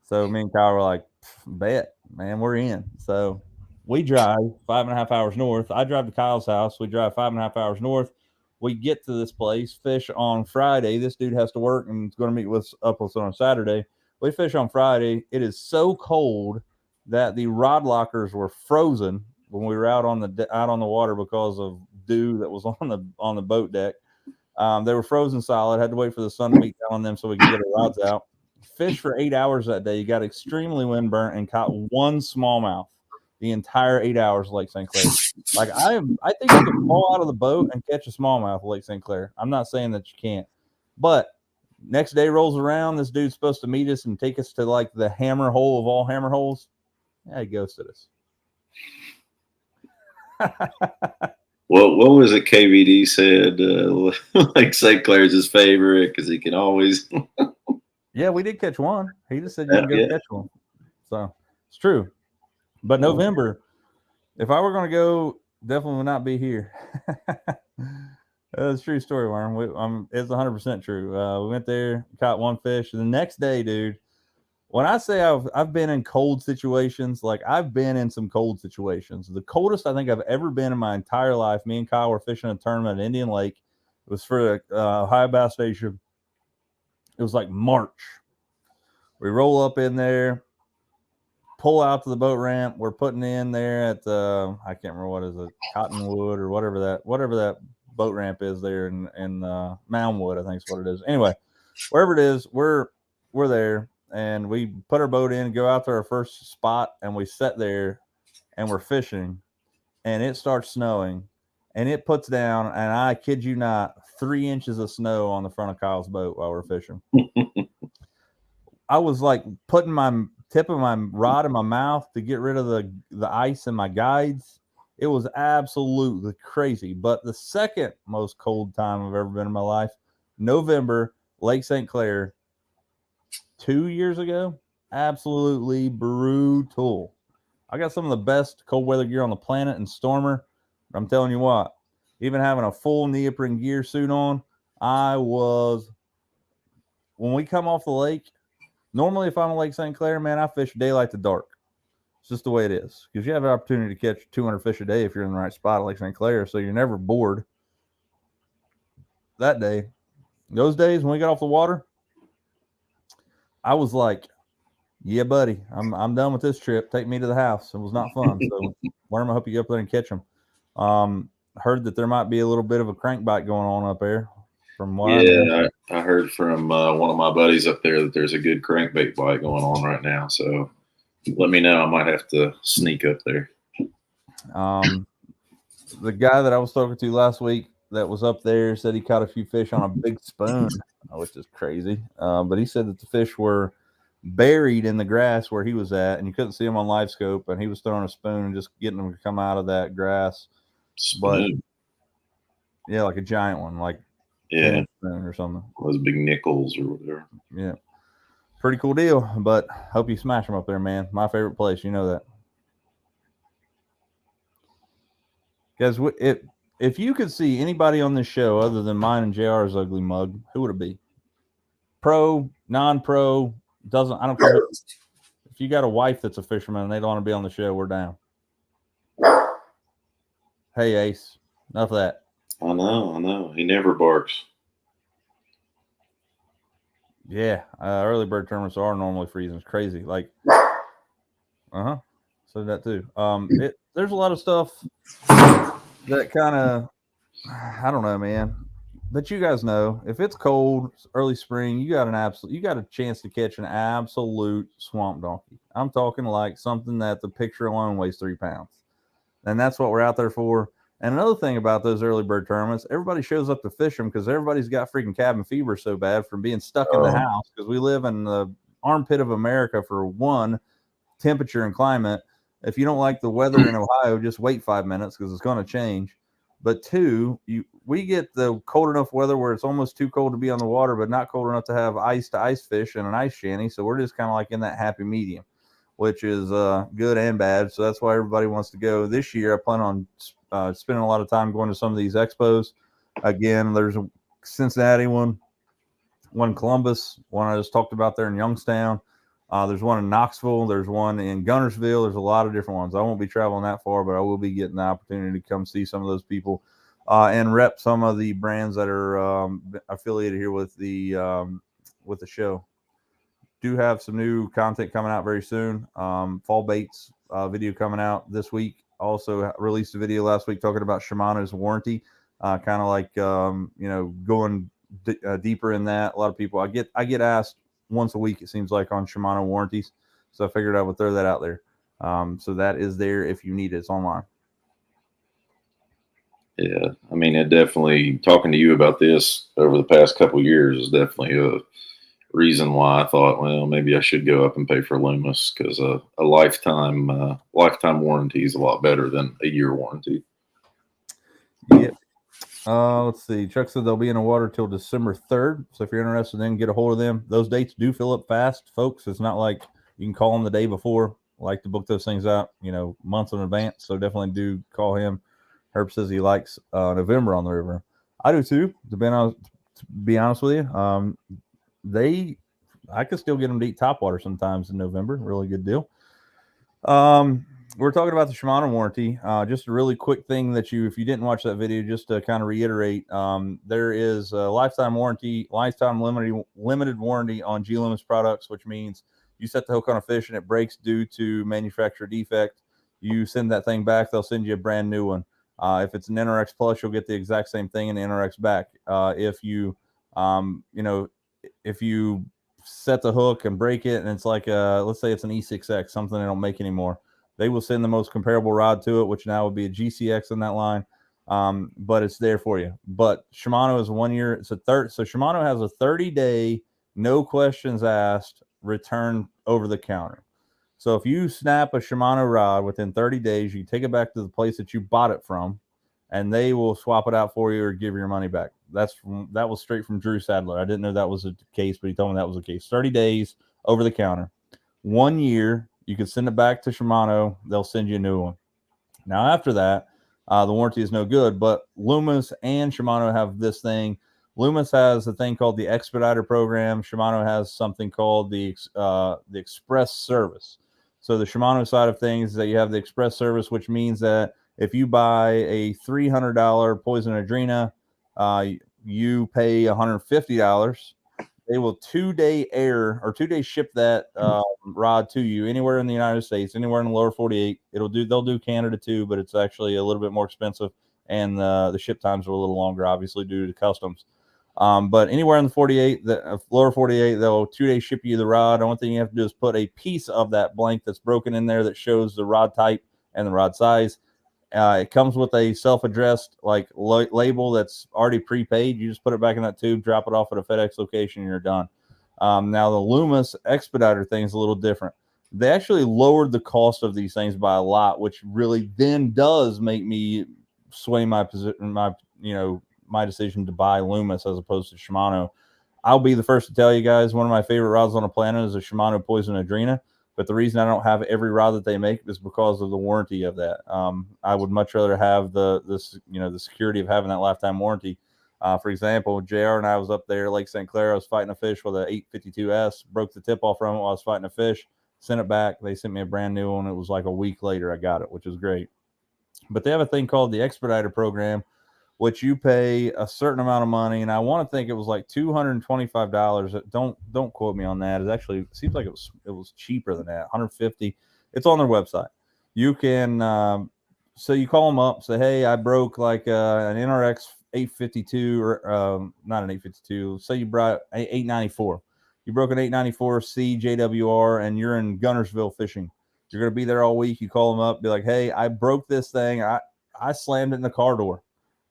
So me and Kyle were like, "Bet, man, we're in." So we drive 5.5 hours north. I drive to Kyle's house. We drive 5.5 hours north. We get to this place, fish on Friday. This dude has to work and is going to meet with us on Saturday. We fish on Friday. It is so cold that the rod lockers were frozen when we were out on the water because of dew that was on the boat deck. They were frozen solid. Had to wait for the sun to beat down on them so we could get our rods out. Fished for 8 hours that day. You got extremely windburnt and caught one smallmouth the entire 8 hours of Lake St. Clair. Like I think you can fall out of the boat and catch a smallmouth at Lake St. Clair. I'm not saying that you can't, but next day rolls around. This dude's supposed to meet us and take us to like the hammer hole of all hammer holes. Yeah, he ghosted us. What was it KVD said? Like St. Clair's his favorite because he can always. Yeah, we did catch one. He just said you can go catch one. So it's true. But November, if I were going to go, definitely would not be here. That's a true story, Worm. It's 100% true. We went there, caught one fish. And the next day, dude, when I say I've been in cold situations, like I've been in some cold situations. The coldest I think I've ever been in my entire life. Me and Kyle were fishing a tournament at Indian Lake. It was for the Ohio Bass Station. It was like March. We roll up in there, pull out to the boat ramp. We're putting in there at I can't remember what is it, Cottonwood or whatever that boat ramp is there in Moundwood, I think is what it is. Anyway, wherever it is, we're there. And we put our boat in, go out to our first spot, and we sit there and we're fishing, and it starts snowing, and it puts down, and I kid you not, 3 inches of snow on the front of Kyle's boat while we're fishing. I was like putting my tip of my rod in my mouth to get rid of the ice in my guides. It was absolutely crazy. But the second most cold time I've ever been in my life, November, Lake St. Clair, 2 years ago, absolutely brutal. I got some of the best cold weather gear on the planet and Stormer. I'm telling you what, even having a full neoprene gear suit on, when we come off the lake, normally if I'm at Lake St. Clair, man, I fish daylight to dark. It's just the way it is. Because you have an opportunity to catch 200 fish a day if you're in the right spot at Lake St. Clair, so you're never bored. That day, those days when we got off the water, I was like, yeah, buddy, I'm done with this trip. Take me to the house. It was not fun. So, Worm, I hope you go up there and catch them. Heard that there might be a little bit of a crankbait going on up there. From what I heard from one of my buddies up there that there's a good crankbait bite going on right now. So let me know. I might have to sneak up there. The guy that I was talking to last week that was up there said he caught a few fish on a big spoon, which is crazy. But he said that the fish were buried in the grass where he was at, and you couldn't see them on live scope, and he was throwing a spoon and just getting them to come out of that grass. Spoon. But yeah, like a giant one, like spoon or something. Those big nickels or whatever. Yeah, pretty cool deal. But hope you smash them up there, man. My favorite place, you know that. Guys, if you could see anybody on this show other than mine and JR's ugly mug, who would it be? Pro, non-pro, I don't care. If you got a wife that's a fisherman and they don't want to be on the show, we're down. Hey, Ace, enough of that. I know. He never barks. Yeah, early bird tournaments are normally freezing. It's crazy. Like, said that too. There's a lot of stuff that kind of, I don't know, man. But you guys know, if it's cold, early spring, you got a chance to catch an absolute swamp donkey. I'm talking like something that the picture alone weighs 3 pounds, and that's what we're out there for. And another thing about those early bird tournaments, everybody shows up to fish them because everybody's got freaking cabin fever so bad from being stuck in the house, because we live in the armpit of America for one, temperature and climate. If you don't like the weather in Ohio, just wait 5 minutes because it's going to change. But two, we get the cold enough weather where it's almost too cold to be on the water, but not cold enough to have ice to ice fish and an ice shanty. So we're just kind of like in that happy medium, which is good and bad. So that's why everybody wants to go. This year, I plan on spending a lot of time going to some of these expos. Again, there's a Cincinnati one Columbus, one I just talked about there in Youngstown. There's one in Knoxville. There's one in Gunnersville. There's a lot of different ones. I won't be traveling that far, but I will be getting the opportunity to come see some of those people and rep some of the brands that are affiliated here with the show. Do have some new content coming out very soon. Fall baits video coming out this week. Also released a video last week talking about Shimano's warranty, kind of like going deeper in that. A lot of people I get asked once a week, it seems like, on Shimano warranties, so I figured I would throw that out there. So that is there if you need it. It's online. Yeah, I mean, it definitely, talking to you about this over the past couple of years is definitely a reason why I thought, well, maybe I should go up and pay for Loomis, because a lifetime warranty is a lot better than a year warranty. Yep. Let's see. Chuck said they'll be in the water till December 3rd. So if you're interested, then get a hold of them. Those dates do fill up fast, folks. It's not like you can call them the day before. I like to book those things out, months in advance. So definitely do call him. Herb says he likes November on the river. I do too. To be honest with you, I could still get them to eat topwater sometimes in November. Really good deal. We're talking about the Shimano warranty. Just a really quick thing that if you didn't watch that video, just to kind of reiterate, there is a lifetime limited warranty on G Loomis products, which means you set the hook on a fish and it breaks due to manufacturer defect. You send that thing back, they'll send you a brand new one. If it's an NRX Plus, you'll get the exact same thing in the NRX back. If you set the hook and break it, and it's like let's say it's an E6X, something they don't make anymore, they will send the most comparable rod to it, which now would be a GCX in that line. But it's there for you. But Shimano is 1 year. So Shimano has a 30-day, no questions asked, return over the counter. So if you snap a Shimano rod within 30 days, you take it back to the place that you bought it from, and they will swap it out for you or give your money back. That was straight from Drew Sadler. I didn't know that was the case, but he told me that was the case. 30 days over the counter. 1 year, you can send it back to Shimano. They'll send you a new one. Now, after that, the warranty is no good, but Loomis and Shimano have this thing. Loomis has a thing called the Expediter program. Shimano has something called the Express Service. So the Shimano side of things is that you have the Express Service, which means that if you buy a $300 Poison Adrena, you pay $150. They will 2-day ship that rod to you anywhere in the United States, anywhere in the lower 48. They'll do Canada too, but it's actually a little bit more expensive, and the ship times are a little longer, obviously, due to customs. But anywhere in the 48, the lower 48, they'll 2-day ship you the rod. The only thing you have to do is put a piece of that blank that's broken in there that shows the rod type and the rod size. It comes with a self-addressed label that's already prepaid. You just put it back in that tube, drop it off at a FedEx location, and you're done. Now the Loomis Expediter thing is a little different. They actually lowered the cost of these things by a lot, which really then does make me sway my position, my decision to buy Loomis as opposed to Shimano. I'll be the first to tell you guys, one of my favorite rods on the planet is a Shimano Poison Adrena. But the reason I don't have every rod that they make is because of the warranty of that. I would much rather have the security of having that lifetime warranty. For example, JR and I was up there, Lake St. Clair. I was fighting a fish with an 852S, broke the tip off from it while I was fighting a fish, sent it back. They sent me a brand new one. It was like a week later I got it, which is great. But they have a thing called the Expediter program, which you pay a certain amount of money, and I want to think it was like $225. Don't quote me on that. It actually seems like it was cheaper than that, $150. It's on their website. You can so you call them up, say, hey, I broke like an NRX 852 or not an 852. Say you brought 894. You broke an 894 CJWR, and you're in Gunnersville fishing. You're going to be there all week. You call them up, be like, hey, I broke this thing. I slammed it in the car door.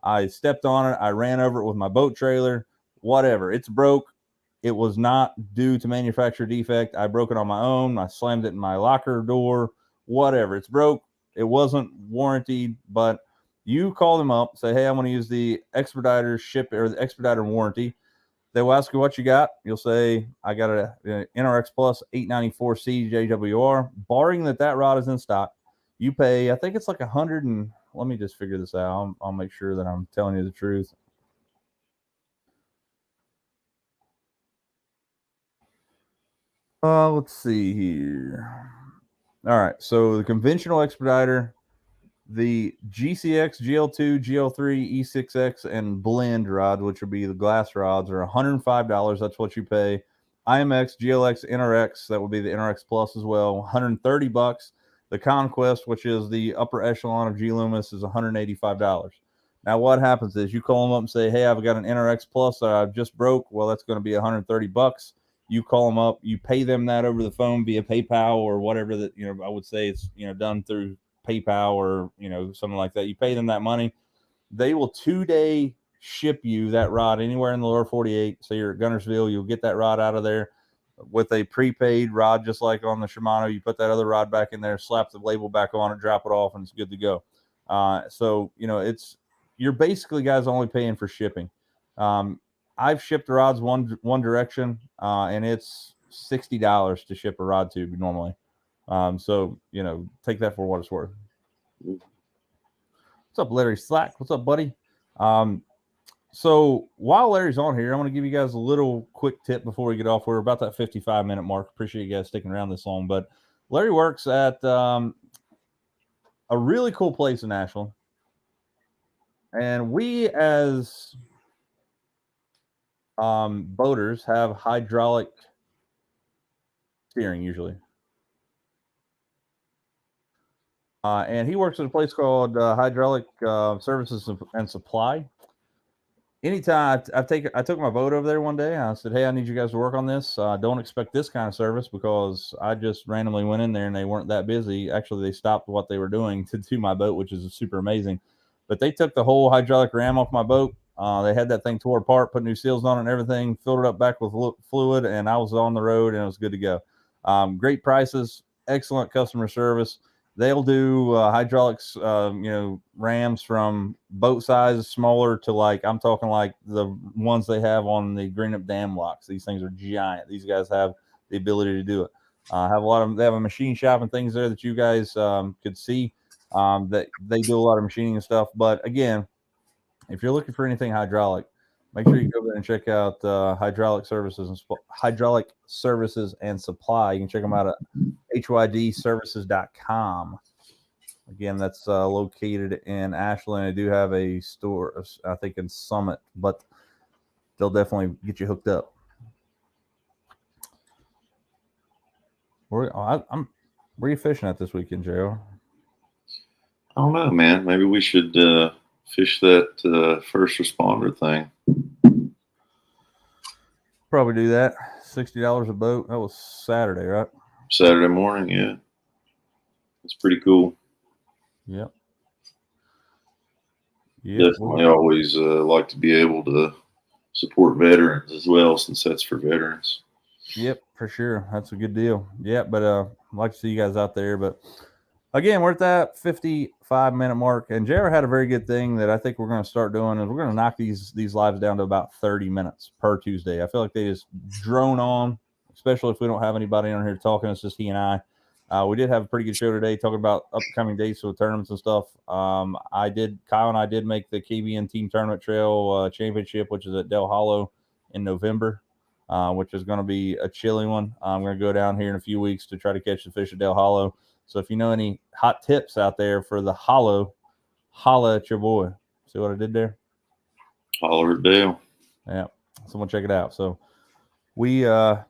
I stepped on it. I ran over it with my boat trailer, whatever. It's broke. It was not due to manufacturer defect. I broke it on my own. I slammed it in my locker door, whatever. It's broke. It wasn't warranted, but you call them up, say, hey, I want to use the expediter ship or the expediter warranty. They will ask you what you got. You'll say, I got an NRX Plus 894C JWR. Barring that rod is in stock, you pay, I think it's like $100 and let me just figure this out. I'll make sure that I'm telling you the truth. Let's see here. All right, so the conventional expediter, the GCX, GL2, GL3, E6X, and blend rod, which would be the glass rods, are $105. That's what you pay. IMX, GLX, NRX, that would be the NRX Plus as well, $130. The Conquest, which is the upper echelon of G Loomis, is $185. Now, what happens is you call them up and say, hey, I've got an NRX Plus that I just broke. Well, that's going to be $130. You call them up, you pay them that over the phone via PayPal or whatever that, I would say it's, done through PayPal or, something like that. You pay them that money. They will 2-day ship you that rod anywhere in the lower 48. So you're at Gunnersville, you'll get that rod out of there with a prepaid rod, just like on the Shimano. You put that other rod back in there, slap the label back on it, drop it off, and it's good to go. So, you're basically, guys, only paying for shipping. I've shipped the rods one direction, and it's $60 to ship a rod tube normally. So, take that for what it's worth. What's up, Larry Slack? What's up, buddy? So while Larry's on here, I'm going to give you guys a little quick tip before we get off. We're about that 55-minute mark. Appreciate you guys sticking around this long. But Larry works at a really cool place in Ashland. And we, as boaters, have hydraulic steering usually. And he works at a place called Hydraulic Services and Supply. Anytime I took my boat over there one day, I said, hey, I need you guys to work on this. Don't expect this kind of service, because I just randomly went in there and they weren't that busy. Actually, they stopped what they were doing to do my boat, which is super amazing. But they took the whole hydraulic ram off my boat. They had that thing tore apart, put new seals on it and everything, filled it up back with fluid, and I was on the road and it was good to go. Great prices, excellent customer service. They'll do hydraulics, rams from boat size smaller to I'm talking like the ones they have on the Greenup Dam locks. These things are giant. These guys have the ability to do it. They have a machine shop and things there that you guys could see. That they do a lot of machining and stuff. But again, if you're looking for anything hydraulic, make sure you go there and check out Hydraulic Services and Supply. You can check them out at hydservices.com. Again, that's located in Ashland. I do have a store, I think, in Summit, but they'll definitely get you hooked up. Where are you fishing at this weekend, JR? I don't know, man. Maybe we should fish that first responder thing. Probably do that. $60 a boat. That was Saturday, right? Saturday morning, yeah. It's pretty cool. Yep. Definitely always like to be able to support veterans as well, since that's for veterans. Yep, for sure. That's a good deal. Yeah, but I'd like to see you guys out there. But again, we're at that 55-minute mark, and JR had a very good thing that I think we're going to start doing, is we're going to knock these lives down to about 30 minutes per Tuesday. I feel like they just drone on, especially if we don't have anybody on here talking. It's just he and I. We did have a pretty good show today talking about upcoming dates with tournaments and stuff. Kyle and I did make the KBN Team Tournament Trail Championship, which is at Del Hollow in November, which is going to be a chilly one. I'm going to go down here in a few weeks to try to catch the fish at Del Hollow. So if you know any hot tips out there for the Hollow, holla at your boy. See what I did there? Holler at Dale. Yeah, someone check it out. So I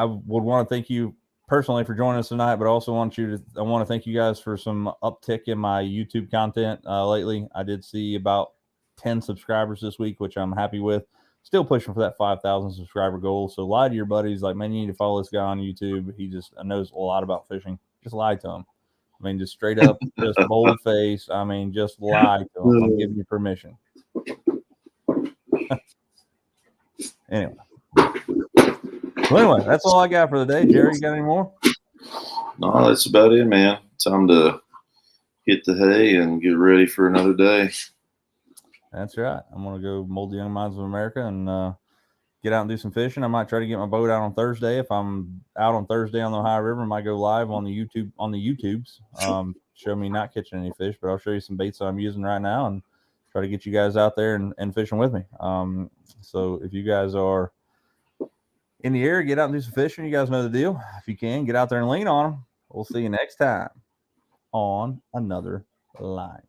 would want to thank you personally for joining us tonight, but also I want to thank you guys for some uptick in my YouTube content lately. I did see about 10 subscribers this week, which I'm happy with. Still pushing for that 5,000 subscriber goal. So lie to your buddies, like, man, you need to follow this guy on YouTube. He just knows a lot about fishing. Just lie to him. I mean, just straight up, just bold face. I mean, just lie to him. I'm giving you permission. Anyway. Well, anyway, that's all I got for the day. Jerry, you got any more? No, that's about it, man. Time to hit the hay and get ready for another day. That's right. I'm going to go mold the Young Minds of America and get out and do some fishing. I might try to get my boat out on Thursday. If I'm out on Thursday on the Ohio River, I might go live on the YouTubes. Show me not catching any fish, but I'll show you some baits that I'm using right now and try to get you guys out there and fishing with me. So if you guys are in the area, get out and do some fishing. You guys know the deal. If you can, get out there and lean on them. We'll see you next time on Another Line.